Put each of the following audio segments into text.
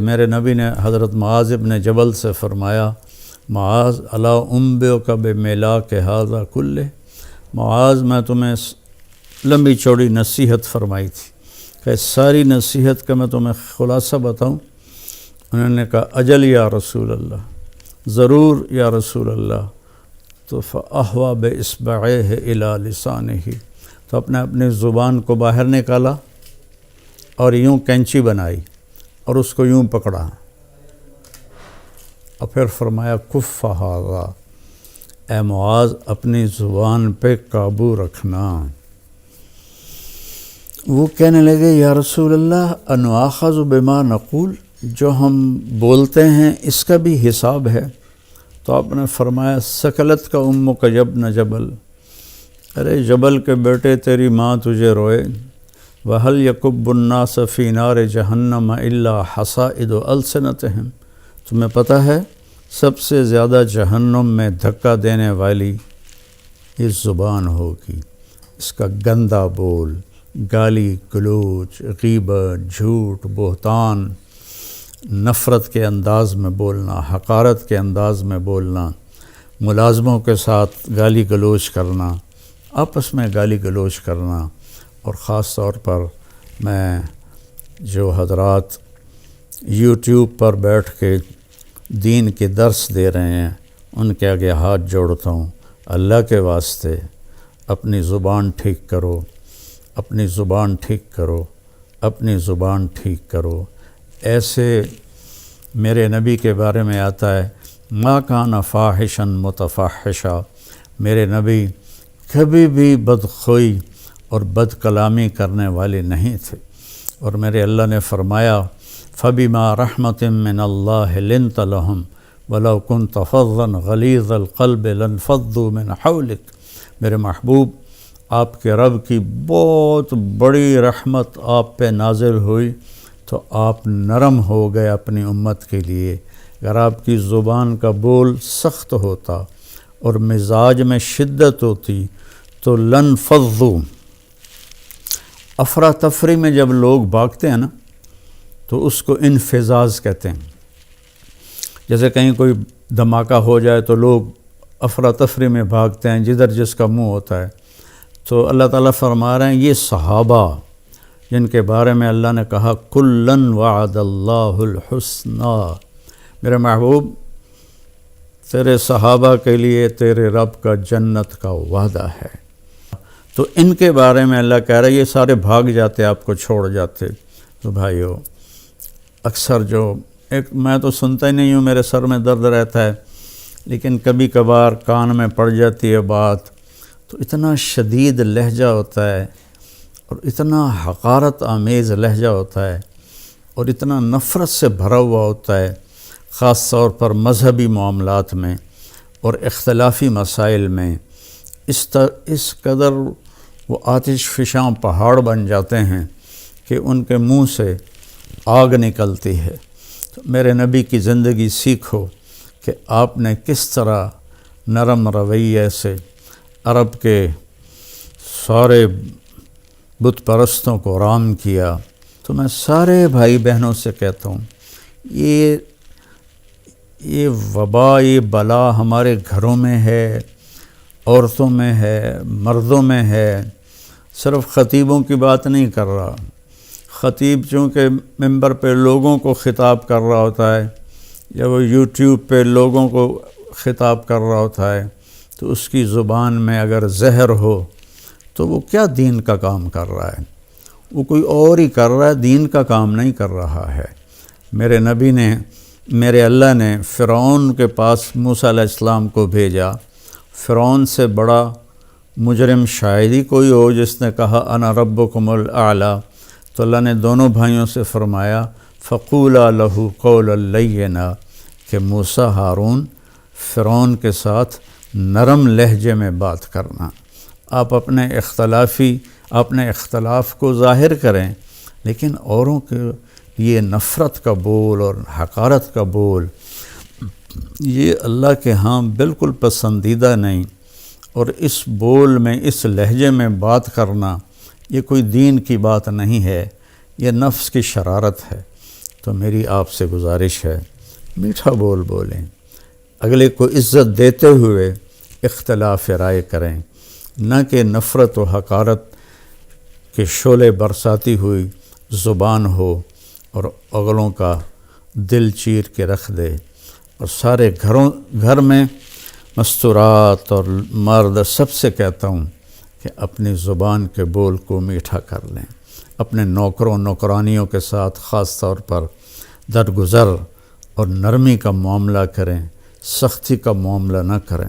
میرے نبی نے حضرت معاذ ابن جبل سے فرمایا، معاذ الا انبئک بملاک ھذا کلہ، معاذ میں تمہیں لمبی چوڑی نصیحت فرمائی تھی کہ ساری نصیحت کا میں تمہیں خلاصہ بتاؤں؟ انہوں نے کہا اجل یا رسول اللہ، ضرور یا رسول اللہ۔ تو فاحوی باصبعیہ الی لسانہ، تو اپنی زبان کو باہر نکالا اور یوں کینچی بنائی اور اس کو یوں پکڑا اور پھر فرمایا کف ھذا، اے معاذ اپنی زبان پہ قابو رکھنا۔ وہ کہنے لگے یا رسول اللہ انؤاخذ بما نقول، جو ہم بولتے ہیں اس کا بھی حساب ہے؟ تو آپ نے فرمایا سکلت کا امک یبن جبل، ارے جبل کے بیٹے تیری ماں تجھے روئے۔ وَهَلْ يَكُبُّ النَّاسَ فِي نَارِ جَهَنَّمَ إِلَّا حَصَائِدُ أَلْسِنَتِهِمْ، تمہیں پتہ ہے سب سے زیادہ جہنم میں دھکا دینے والی یہ زبان ہوگی، اس کا گندا بول، گالی گلوچ، غیبت، جھوٹ، بہتان، نفرت کے انداز میں بولنا، حقارت کے انداز میں بولنا، ملازموں کے ساتھ گالی گلوچ کرنا، آپس میں گالی گلوچ کرنا۔ اور خاص طور پر میں جو حضرات یوٹیوب پر بیٹھ کے دین کے درس دے رہے ہیں ان کے آگے ہاتھ جوڑتا ہوں، اللہ کے واسطے اپنی زبان ٹھیک کرو، اپنی زبان ٹھیک کرو، اپنی زبان ٹھیک کرو۔ ایسے میرے نبی کے بارے میں آتا ہے ما کان فاحشا متفحشا، میرے نبی کبھی بھی بدخوئی اور بد کلامی کرنے والے نہیں تھے۔ اور میرے اللہ نے فرمایا فَبِمَا رَحْمَةٍ مِّنَ اللَّهِ لِنْتَ لَهُمْ وَلَوْ كُنْتَ فَظًّا غَلِيظَ الْقَلْبِ لَانفَضُّوا مِنْ حَوْلِكَ، میرے محبوب آپ کے رب کی بہت بڑی رحمت آپ پہ نازل ہوئی تو آپ نرم ہو گئے اپنی امت کے لیے۔ اگر آپ کی زبان کا بول سخت ہوتا اور مزاج میں شدت ہوتی تو لانفضوا، افراتفری میں جب لوگ بھاگتے ہیں نا تو اس کو انفزاز کہتے ہیں۔ جیسے کہیں کوئی دھماکہ ہو جائے تو لوگ افراتفری میں بھاگتے ہیں جدھر جس کا منہ ہوتا ہے۔ تو اللہ تعالیٰ فرما رہے ہیں یہ صحابہ جن کے بارے میں اللہ نے کہا کُلًّا وعد اللہ الحسنی، میرے محبوب تیرے صحابہ کے لیے تیرے رب کا جنت کا وعدہ ہے۔ تو ان کے بارے میں اللہ کہہ رہا ہے یہ سارے بھاگ جاتے آپ کو چھوڑ جاتے۔ تو بھائیو اکثر جو میں تو سنتا ہی نہیں ہوں، میرے سر میں درد رہتا ہے، لیکن کبھی کبھار کان میں پڑ جاتی ہے بات تو اتنا شدید لہجہ ہوتا ہے اور اتنا حقارت آمیز لہجہ ہوتا ہے اور اتنا نفرت سے بھرا ہوا ہوتا ہے، خاص طور پر مذہبی معاملات میں اور اختلافی مسائل میں اس قدر وہ آتش فشاں پہاڑ بن جاتے ہیں کہ ان کے منہ سے آگ نکلتی ہے۔ تو میرے نبی کی زندگی سیکھو کہ آپ نے کس طرح نرم رویے سے عرب کے سارے بت پرستوں کو رام کیا۔ تو میں سارے بھائی بہنوں سے کہتا ہوں یہ وبا، یہ بلا ہمارے گھروں میں ہے، عورتوں میں ہے، مردوں میں ہے۔ صرف خطیبوں کی بات نہیں کر رہا، خطیب چونکہ ممبر پہ لوگوں کو خطاب کر رہا ہوتا ہے یا وہ یوٹیوب پہ لوگوں کو خطاب کر رہا ہوتا ہے تو اس کی زبان میں اگر زہر ہو تو وہ کیا دین کا کام کر رہا ہے؟ وہ کوئی اور ہی کر رہا ہے، دین کا کام نہیں کر رہا ہے۔ میرے نبی نے، میرے اللہ نے فرعون کے پاس موسیٰ علیہ السلام کو بھیجا۔ فرعون سے بڑا مجرم شاید ہی کوئی ہو جس نے کہا انا ربکم الاعلیٰ۔ تو اللہ نے دونوں بھائیوں سے فرمایا فقولا لہ قولا لینا، کہ موسیٰ ہارون فرعون کے ساتھ نرم لہجے میں بات کرنا۔ آپ اپنے اختلاف کو ظاہر کریں، لیکن اوروں کے یہ نفرت کا بول اور حقارت کا بول یہ اللہ کے ہاں بالکل پسندیدہ نہیں۔ اور اس بول میں، اس لہجے میں بات کرنا یہ کوئی دین کی بات نہیں ہے، یہ نفس کی شرارت ہے۔ تو میری آپ سے گزارش ہے میٹھا بول بولیں، اگلے کو عزت دیتے ہوئے اختلاف رائے کریں، نہ کہ نفرت و حقارت کے شعلے برساتی ہوئی زبان ہو اور اگلوں کا دل چیر کے رکھ دے۔ اور سارے گھر میں مستورات اور مرد سب سے کہتا ہوں کہ اپنی زبان کے بول کو میٹھا کر لیں، اپنے نوکروں نوکرانیوں کے ساتھ خاص طور پر درگزر اور نرمی کا معاملہ کریں، سختی کا معاملہ نہ کریں۔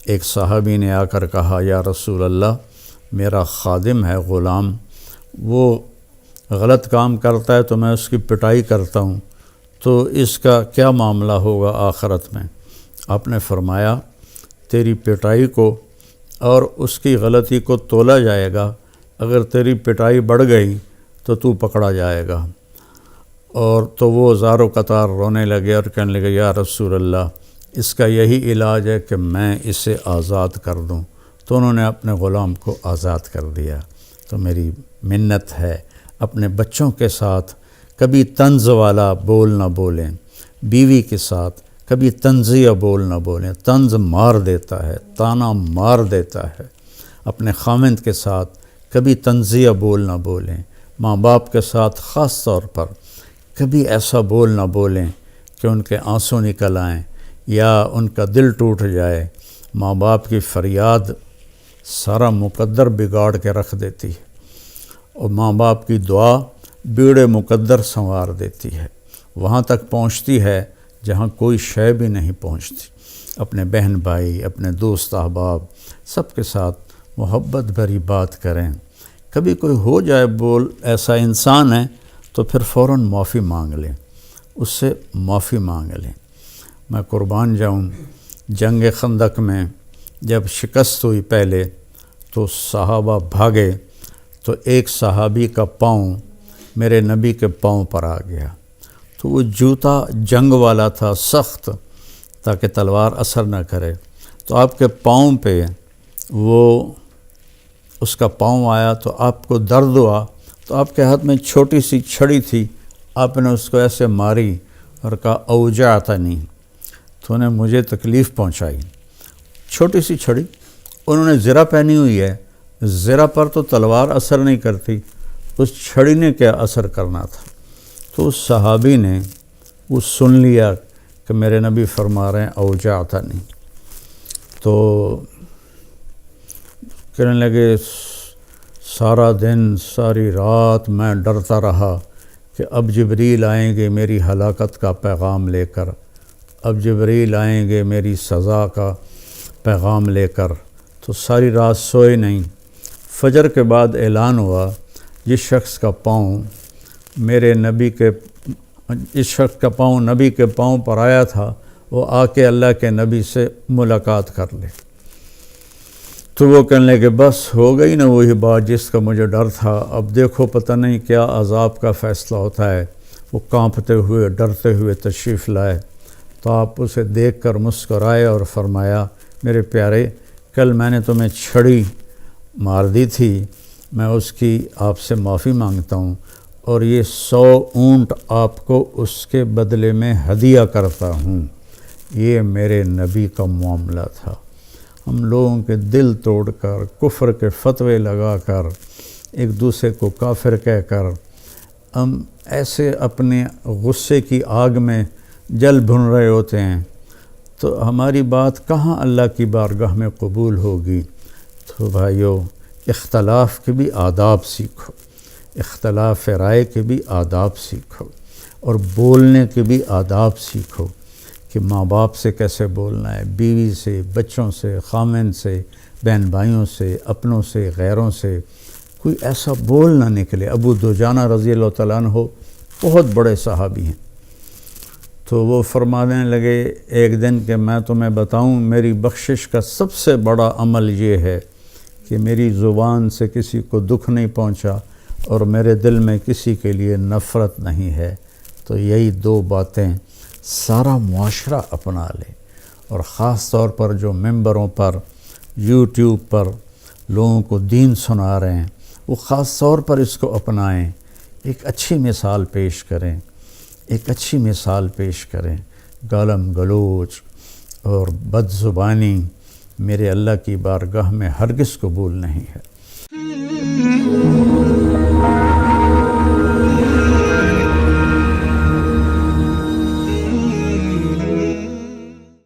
ایک صحابی نے آ کر کہا، یا رسول اللہ، میرا خادم ہے، غلام، وہ غلط کام کرتا ہے تو میں اس کی پٹائی کرتا ہوں، تو اس کا کیا معاملہ ہوگا آخرت میں؟ آپ نے فرمایا، تیری پٹائی کو اور اس کی غلطی کو تولا جائے گا، اگر تیری پٹائی بڑھ گئی تو تو پکڑا جائے گا۔ اور تو وہ زار و قطار رونے لگے اور کہنے لگے، یا رسول اللہ، اس کا یہی علاج ہے کہ میں اسے آزاد کر دوں۔ تو انہوں نے اپنے غلام کو آزاد کر دیا۔ تو میری منت ہے، اپنے بچوں کے ساتھ کبھی طنز والا بول نہ بولیں، بیوی کے ساتھ کبھی طنزیہ بول نہ بولیں، طنز مار دیتا ہے، طعنہ مار دیتا ہے۔ اپنے خاوند کے ساتھ کبھی طنزیہ بول نہ بولیں، ماں باپ کے ساتھ خاص طور پر کبھی ایسا بول نہ بولیں کہ ان کے آنسو نکل آئیں یا ان کا دل ٹوٹ جائے۔ ماں باپ کی فریاد سارا مقدر بگاڑ کے رکھ دیتی ہے، اور ماں باپ کی دعا بیڑے مقدر سنوار دیتی ہے، وہاں تک پہنچتی ہے جہاں کوئی شے بھی نہیں پہنچتی۔ اپنے بہن بھائی، اپنے دوست احباب سب کے ساتھ محبت بھری بات کریں۔ کبھی کوئی ہو جائے بول ایسا انسان ہے تو پھر فوراً معافی مانگ لیں، اس سے معافی مانگ لیں۔ میں قربان جاؤں، جنگ خندق میں جب شکست ہوئی پہلے تو صحابہ بھاگے، تو ایک صحابی کا پاؤں میرے نبی کے پاؤں پر آ گیا، تو وہ جوتا جنگ والا تھا، سخت، تاکہ تلوار اثر نہ کرے، تو آپ کے پاؤں پہ وہ اس کا پاؤں آیا تو آپ کو درد ہوا، تو آپ کے ہاتھ میں چھوٹی سی چھڑی تھی، آپ نے اس کو ایسے ماری اور کہا اوجعتنی، تو انہیں مجھے تکلیف پہنچائی۔ چھوٹی سی چھڑی، انہوں نے زرہ پہنی ہوئی ہے، زرہ پر تو تلوار اثر نہیں کرتی، اس چھڑی نے کیا اثر کرنا تھا۔ تو اس صحابی نے وہ سن لیا کہ میرے نبی فرما رہے ہیں اوجعتنی، تو کہنے لگے سارا دن ساری رات میں ڈرتا رہا کہ اب جبریل آئیں گے میری ہلاکت کا پیغام لے کر، اب جبریل آئیں گے میری سزا کا پیغام لے کر، تو ساری رات سوئے نہیں۔ فجر کے بعد اعلان ہوا، جس شخص کا پاؤں نبی کے پاؤں پر آیا تھا وہ آ کے اللہ کے نبی سے ملاقات کر لے۔ تو وہ کہنے لگے بس ہو گئی نا وہی بات جس کا مجھے ڈر تھا، اب دیکھو پتہ نہیں کیا عذاب کا فیصلہ ہوتا ہے۔ وہ کانپتے ہوئے ڈرتے ہوئے تشریف لائے، تو آپ اسے دیکھ کر مسکرائے اور فرمایا، میرے پیارے، کل میں نے تمہیں چھڑی مار دی تھی، میں اس کی آپ سے معافی مانگتا ہوں، اور یہ 100 اونٹ آپ کو اس کے بدلے میں ہدیہ کرتا ہوں۔ یہ میرے نبی کا معاملہ تھا۔ ہم لوگوں کے دل توڑ کر، کفر کے فتوے لگا کر، ایک دوسرے کو کافر کہہ کر، ہم ایسے اپنے غصے کی آگ میں جل بھن رہے ہوتے ہیں، تو ہماری بات کہاں اللہ کی بارگاہ میں قبول ہوگی۔ تو بھائیو، اختلاف کے بھی آداب سیکھو، اختلاف رائے کے بھی آداب سیکھو، اور بولنے کے بھی آداب سیکھو کہ ماں باپ سے کیسے بولنا ہے، بیوی سے، بچوں سے، خامن سے، بہن بھائیوں سے، اپنوں سے، غیروں سے، کوئی ایسا بول نہ نکلے۔ ابو دجانہ رضی اللہ تعالیٰ عنہ بہت بڑے صحابی ہیں، تو وہ فرمانے لگے ایک دن کہ میں تمہیں بتاؤں، میری بخشش کا سب سے بڑا عمل یہ ہے کہ میری زبان سے کسی کو دکھ نہیں پہنچا اور میرے دل میں کسی کے لیے نفرت نہیں ہے۔ تو یہی 2 باتیں سارا معاشرہ اپنا لے، اور خاص طور پر جو ممبروں پر، یوٹیوب پر لوگوں کو دین سنا رہے ہیں، وہ خاص طور پر اس کو اپنائیں، ایک اچھی مثال پیش کریں۔ ایک اچھی مثال پیش کریں. گالم گلوچ اور بد زبانی میرے اللہ کی بارگاہ میں ہرگز قبول نہیں ہے.